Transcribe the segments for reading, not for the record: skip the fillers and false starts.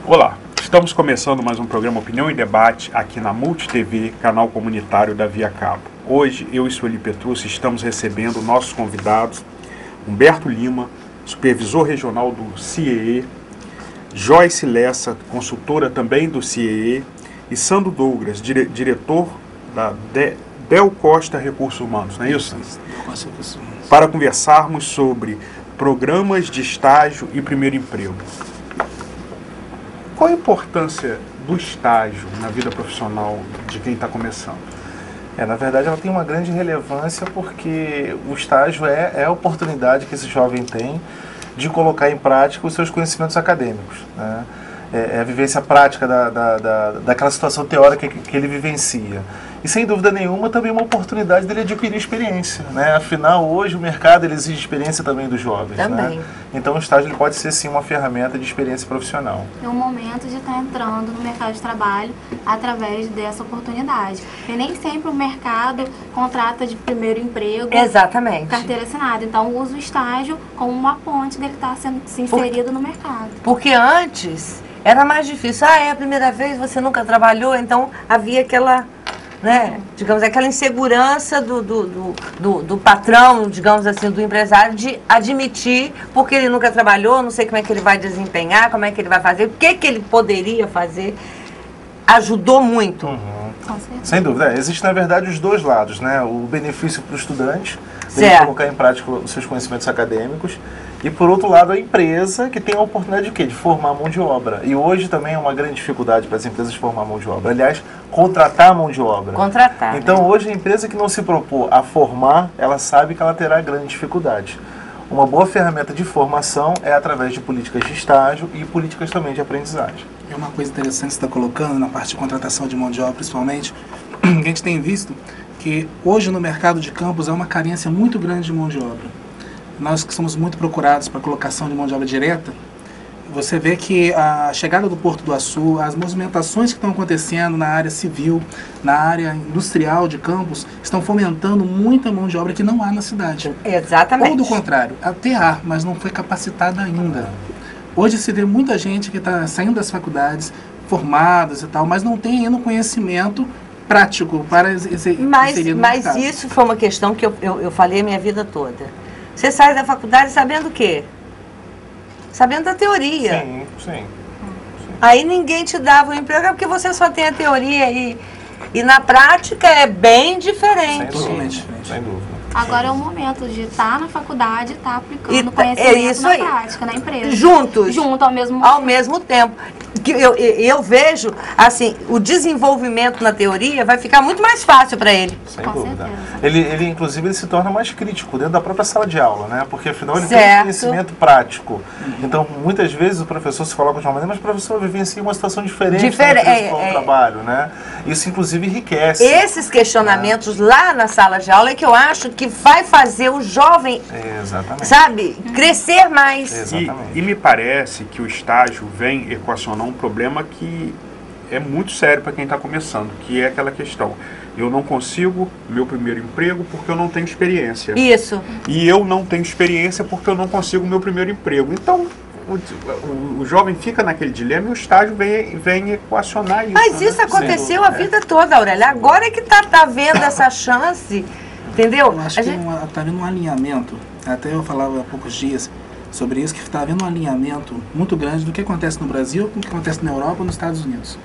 Olá, estamos começando mais um programa Opinião e Debate aqui na Multi TV, canal comunitário da Via Cabo. Hoje, eu e Sueli Petrucci estamos recebendo nossos convidados, Humberto Lima, supervisor regional do CIEE, Joyce Lessa, consultora também do CIEE, e Sandro Douglas, diretor da Del Costa Recursos Humanos, não é isso? Para conversarmos sobre programas de estágio e primeiro emprego. Qual a importância do estágio na vida profissional de quem está começando? Na verdade, ela tem uma grande relevância porque o estágio é a oportunidade que esse jovem tem de colocar em prática os seus conhecimentos acadêmicos, né? É a vivência prática daquela situação teórica que ele vivencia. E, sem dúvida nenhuma, também uma oportunidade dele adquirir experiência, né? Afinal, hoje o mercado ele exige experiência também dos jovens. Também. Né? Então, o estágio ele pode ser, sim, uma ferramenta de experiência profissional. É um momento de estar entrando no mercado de trabalho através dessa oportunidade. E nem sempre o mercado contrata de primeiro emprego. Exatamente. Carteira assinada. Então, usa o estágio como uma ponte dele estar se inserido no mercado. Porque antes era mais difícil. É a primeira vez, você nunca trabalhou, então havia aquela, né, digamos, aquela insegurança do patrão, digamos assim, do empresário, de admitir, porque ele nunca trabalhou, não sei como é que ele vai desempenhar, como é que ele vai fazer, o que ele poderia fazer. Ajudou muito. Sem dúvida. Existem, na verdade, os dois lados, né? O benefício para o estudante, de colocar em prática os seus conhecimentos acadêmicos, e, por outro lado, a empresa que tem a oportunidade de quê? De formar mão de obra. E hoje também é uma grande dificuldade para as empresas formar mão de obra. Aliás, contratar mão de obra. Contratar. Então, hoje, a empresa que não se propor a formar, ela sabe que ela terá grande dificuldade. Uma boa ferramenta de formação é através de políticas de estágio e políticas também de aprendizagem. É uma coisa interessante que você está colocando na parte de contratação de mão de obra, principalmente, que a gente tem visto que hoje no mercado de campos há uma carência muito grande de mão de obra. Nós que somos muito procurados para colocação de mão de obra direta, você vê que a chegada do Porto do Açu, as movimentações que estão acontecendo na área civil, na área industrial de Campos, estão fomentando muita mão de obra que não há na cidade. Exatamente. Ou do contrário, até há, mas não foi capacitada ainda. Hoje se vê muita gente que está saindo das faculdades, formadas e tal, mas não tem ainda o conhecimento prático para inserir no mercado. Mas isso foi uma questão que eu falei a minha vida toda. Você sai da faculdade sabendo o quê? Sabendo da teoria. Sim. Aí ninguém te dava um emprego porque você só tem a teoria e na prática é bem diferente. Totalmente diferente. Sem dúvida. Agora é o momento de estar na faculdade e estar aplicando conhecimento na prática, na empresa. Juntos. Ao mesmo tempo. Eu vejo, assim, o desenvolvimento na teoria vai ficar muito mais fácil para ele. Sem dúvida. Ele, inclusive, ele se torna mais crítico dentro da própria sala de aula, né? Porque, afinal, ele tem conhecimento prático. Então, muitas vezes, o professor se coloca de uma maneira, mas o professor vivencia uma situação diferente do trabalho, né? Isso, inclusive, enriquece. Esses questionamentos lá na sala de aula é que eu acho que vai fazer o jovem, sabe, crescer mais. E me parece que o estágio vem equacionar um problema que é muito sério para quem está começando, que é aquela questão: eu não consigo meu primeiro emprego porque eu não tenho experiência. Isso. E eu não tenho experiência porque eu não consigo meu primeiro emprego. Então, o jovem fica naquele dilema e o estágio vem equacionar isso. Mas isso aconteceu a vida toda, Aurélia. Agora é que tá vendo essa chance, entendeu? Eu acho que está havendo um alinhamento. Até eu falava há poucos dias sobre isso, que está havendo um alinhamento muito grande do que acontece no Brasil com o que acontece na Europa e nos Estados Unidos.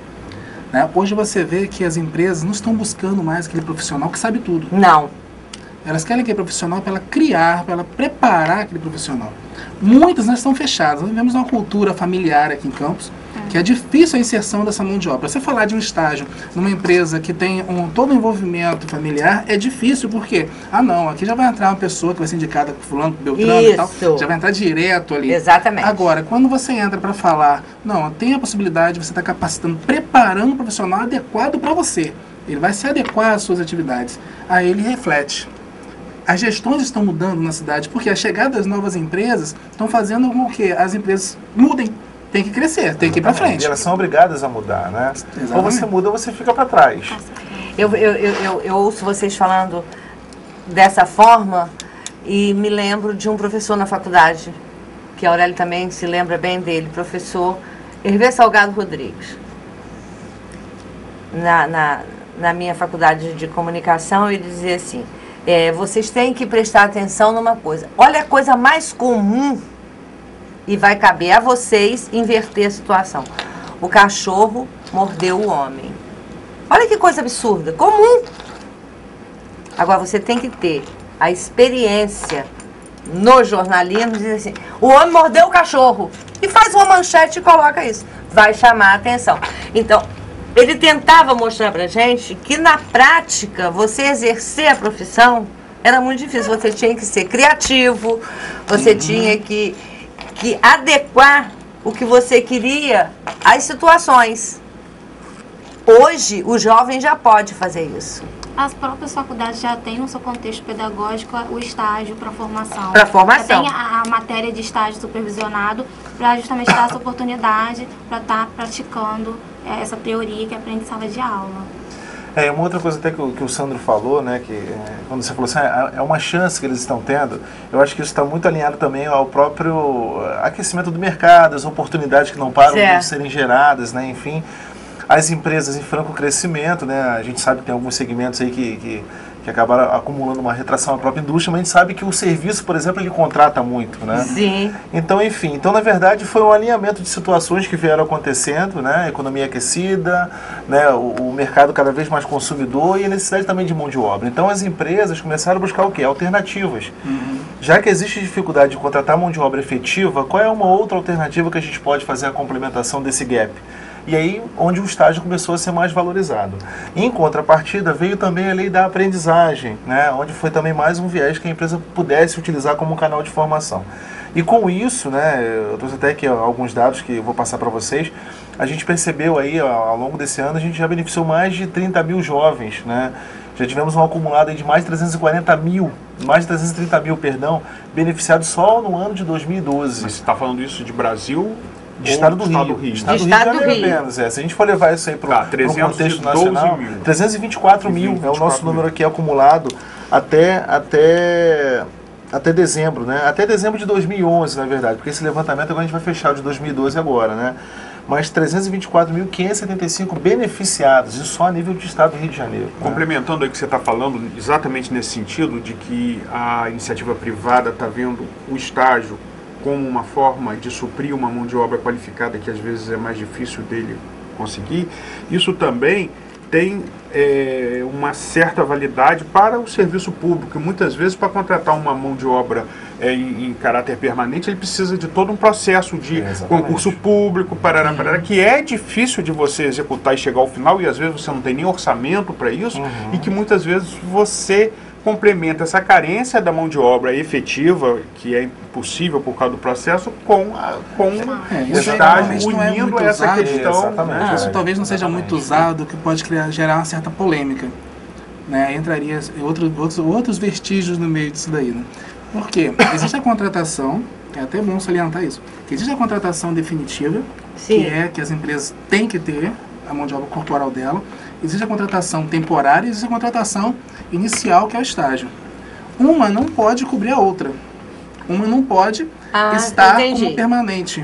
Né? Hoje você vê que as empresas não estão buscando mais aquele profissional que sabe tudo. Não. Elas querem aquele profissional para ela criar, para ela preparar aquele profissional. Muitas nós estão fechadas. Nós vivemos uma cultura familiar aqui em Campos, que é difícil a inserção dessa mão de obra. Você falar de um estágio numa empresa que tem todo o envolvimento familiar é difícil, porque, não, aqui já vai entrar uma pessoa que vai ser indicada por fulano, por Beltrano e tal, já vai entrar direto ali. Exatamente. Agora, quando você entra para falar, não, tem a possibilidade de você estar capacitando, preparando um profissional adequado para você. Ele vai se adequar às suas atividades. Aí ele reflete. As gestões estão mudando na cidade, porque a chegada das novas empresas estão fazendo com que as empresas mudem. Tem que crescer, tem que ir para frente. E elas são obrigadas a mudar, né? Exatamente. Ou você muda ou você fica para trás. Eu ouço vocês falando dessa forma e me lembro de um professor na faculdade, que a Aurélia também se lembra bem dele, professor Hervé Salgado Rodrigues. Na minha faculdade de comunicação, ele dizia assim, vocês têm que prestar atenção numa coisa. Olha a coisa mais comum, e vai caber a vocês inverter a situação. O cachorro mordeu o homem. Olha que coisa absurda, comum. Agora, você tem que ter a experiência no jornalismo, dizer assim, o homem mordeu o cachorro, e faz uma manchete e coloca isso. Vai chamar a atenção. Então, ele tentava mostrar pra gente que na prática, você exercer a profissão era muito difícil. Você tinha que ser criativo, você tinha que adequar o que você queria às situações. Hoje, o jovem já pode fazer isso. As próprias faculdades já têm no seu contexto pedagógico o estágio para formação. Para formação. Já tem a matéria de estágio supervisionado para justamente dar essa oportunidade para estar praticando essa teoria que aprende em sala de aula. Uma outra coisa até que o Sandro falou, né, que quando você falou assim, é uma chance que eles estão tendo, eu acho que isso está muito alinhado também ao próprio aquecimento do mercado, as oportunidades que não param de serem geradas, né, enfim. As empresas em franco crescimento, né? A gente sabe que tem alguns segmentos aí que acabaram acumulando uma retração na própria indústria, mas a gente sabe que o serviço, por exemplo, ele contrata muito, né? Sim. Então, enfim, na verdade foi um alinhamento de situações que vieram acontecendo, né? A economia aquecida, né? O mercado cada vez mais consumidor e a necessidade também de mão de obra. Então as empresas começaram a buscar o quê? Alternativas. Já que existe dificuldade de contratar mão de obra efetiva, qual é uma outra alternativa que a gente pode fazer a complementação desse gap? E aí, onde o estágio começou a ser mais valorizado. Em contrapartida, veio também a lei da aprendizagem, né? Onde foi também mais um viés que a empresa pudesse utilizar como um canal de formação. E com isso, né, eu trouxe até aqui alguns dados que eu vou passar para vocês, a gente percebeu aí, ao longo desse ano, a gente já beneficiou mais de 30 mil jovens, né? Já tivemos um acumulado aí de mais de 330 mil, beneficiados só no ano de 2012. Mas você está falando isso de Brasil? De Estado do Rio. Estado do Rio de Janeiro apenas. Se a gente for levar isso aí para o contexto nacional, 324 mil é o nosso número aqui acumulado até dezembro, né? Até dezembro de 2011, na verdade, porque esse levantamento agora a gente vai fechar o de 2012 agora, né? Mas 324.575 beneficiados, isso só a nível de Estado do Rio de Janeiro. Complementando aí o que você está falando, exatamente nesse sentido de que a iniciativa privada está vendo o estágio como uma forma de suprir uma mão de obra qualificada que às vezes é mais difícil dele conseguir, isso também tem uma certa validade para o serviço público. Muitas vezes, para contratar uma mão de obra em caráter permanente, ele precisa de todo um processo de concurso público, que é difícil de você executar e chegar ao final, e às vezes você não tem nem orçamento para isso, e que muitas vezes você complementa essa carência da mão de obra efetiva, que é impossível por causa do processo, com o estágio, unindo essa questão. Isso talvez não seja muito usado, que pode gerar uma certa polêmica. Né? Entraria outros vestígios no meio disso daí. Né? Por quê? Existe a contratação, é até bom salientar isso, que existe a contratação definitiva, que é que as empresas têm que ter a mão de obra corporal dela. Existe a contratação temporária e existe a contratação inicial, que é o estágio. Uma não pode cobrir a outra. Uma não pode estar como permanente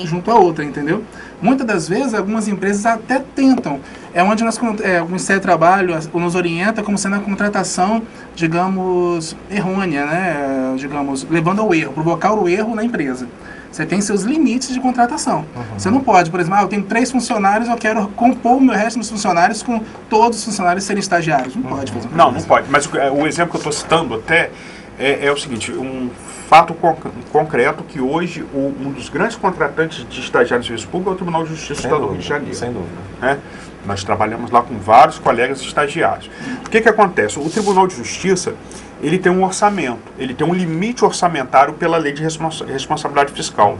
junto à outra, entendeu? Muitas das vezes, algumas empresas até tentam. É onde o Ministério do Trabalho nos orienta como sendo a contratação, digamos, errônea, né? Digamos, levando ao erro, provocar o erro na empresa. Você tem seus limites de contratação. Você não pode, por exemplo, eu tenho 3 funcionários, eu quero compor o meu resto dos funcionários com todos os funcionários serem estagiários. Não pode fazer Não pode. Mas o exemplo que eu estou citando até é o seguinte, um fato concreto que hoje um dos grandes contratantes de estagiários de serviço público é o Tribunal de Justiça do Estado do Rio de Janeiro. Sem dúvida. Né? Nós trabalhamos lá com vários colegas estagiários. O que acontece? O Tribunal de Justiça, ele tem um orçamento, ele tem um limite orçamentário pela lei de responsabilidade fiscal.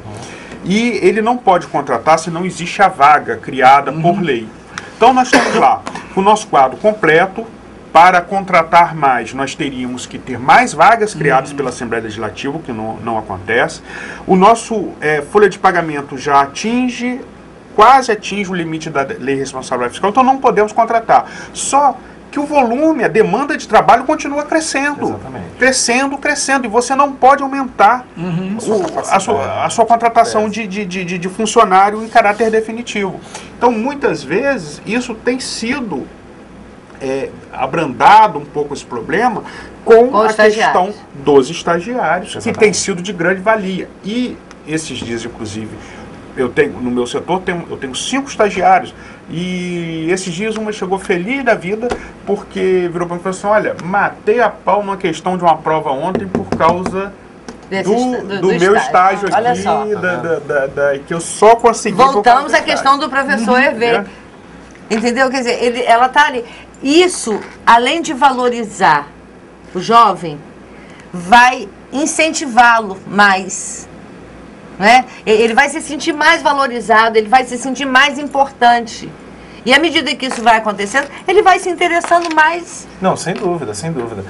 E ele não pode contratar se não existe a vaga criada por lei. Então nós estamos lá com o nosso quadro completo. Para contratar mais, nós teríamos que ter mais vagas criadas pela Assembleia Legislativa, que não acontece. O nosso folha de pagamento já quase atinge o limite da lei de responsabilidade fiscal, então não podemos contratar. Só que o volume, a demanda de trabalho continua crescendo. Exatamente. Crescendo. E você não pode aumentar a sua contratação de funcionário em caráter definitivo. Então, muitas vezes, isso tem sido abrandado um pouco esse problema com a questão dos estagiários, que tem sido de grande valia. E esses dias, inclusive, no meu setor, eu tenho 5 estagiários, e esses dias uma chegou feliz da vida, porque virou para mim e falou assim, olha, matei a pau numa questão de uma prova ontem por causa do meu estágio aqui, olha só. Que eu só consegui... Voltamos à questão do professor Hervé. Entendeu? Quer dizer, ela está ali. Isso, além de valorizar o jovem, vai incentivá-lo mais. Né? Ele vai se sentir mais valorizado, ele vai se sentir mais importante. E à medida que isso vai acontecendo, ele vai se interessando mais. Não, sem dúvida, sem dúvida.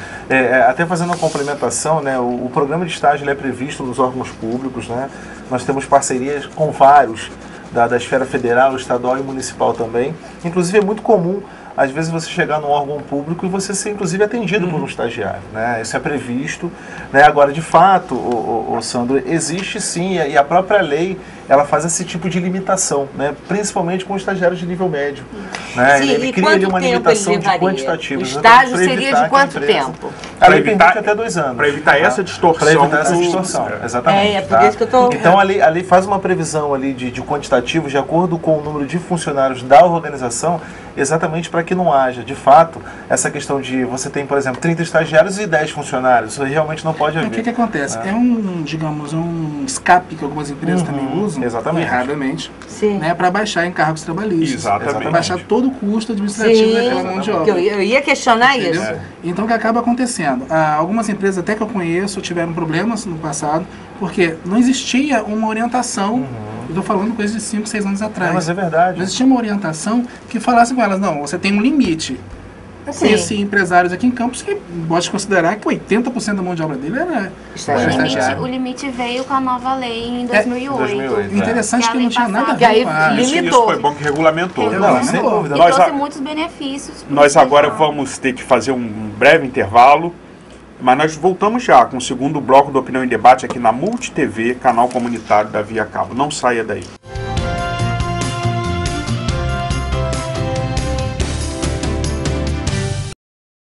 Até fazendo uma complementação, né, o programa de estágio ele é previsto nos órgãos públicos, né? Nós temos parcerias com vários, da esfera federal, estadual e municipal também. Inclusive é muito comum, às vezes, você chegar num órgão público e você ser, inclusive, atendido por um estagiário. Né? Isso é previsto. Né? Agora, de fato, Sandro, existe sim, e a própria lei, ela faz esse tipo de limitação, né? Principalmente com estagiários de nível médio. Né? Sim, ele cria ali uma limitação de quantitativo. O estágio seria de quanto tempo? A lei permite até 2 anos. Para evitar essa distorção. Para evitar essa distorção, exatamente. Por isso que eu tô... Então, a lei faz uma previsão ali de quantitativo de acordo com o número de funcionários da organização, exatamente para que não haja, de fato, essa questão de você tem, por exemplo, 30 estagiários e 10 funcionários. Isso realmente não pode haver. O que acontece? É digamos, um escape que algumas empresas também usam, erradamente, né, para baixar encargos trabalhistas. Exatamente. Para baixar todo o custo administrativo daquela mão de obra. Eu ia questionar isso. Então, o que acaba acontecendo? Algumas empresas, até que eu conheço, tiveram problemas no passado, porque não existia uma orientação. Eu estou falando coisa de 5, 6 anos atrás. Mas é verdade. Não existia uma orientação que falasse com elas, não, você tem um limite. Conheci empresários aqui em Campos que pode considerar que 80% da mão de obra dele era estagiário. O limite veio com a nova lei em 2008. Interessante que não tinha nada a ver com isso foi bom que regulamentou. Não, sem dúvida. E trouxe muitos benefícios. Nós agora vamos ter que fazer um breve intervalo, mas nós voltamos já com o segundo bloco do Opinião em Debate aqui na Multi TV, canal comunitário da Via Cabo. Não saia daí.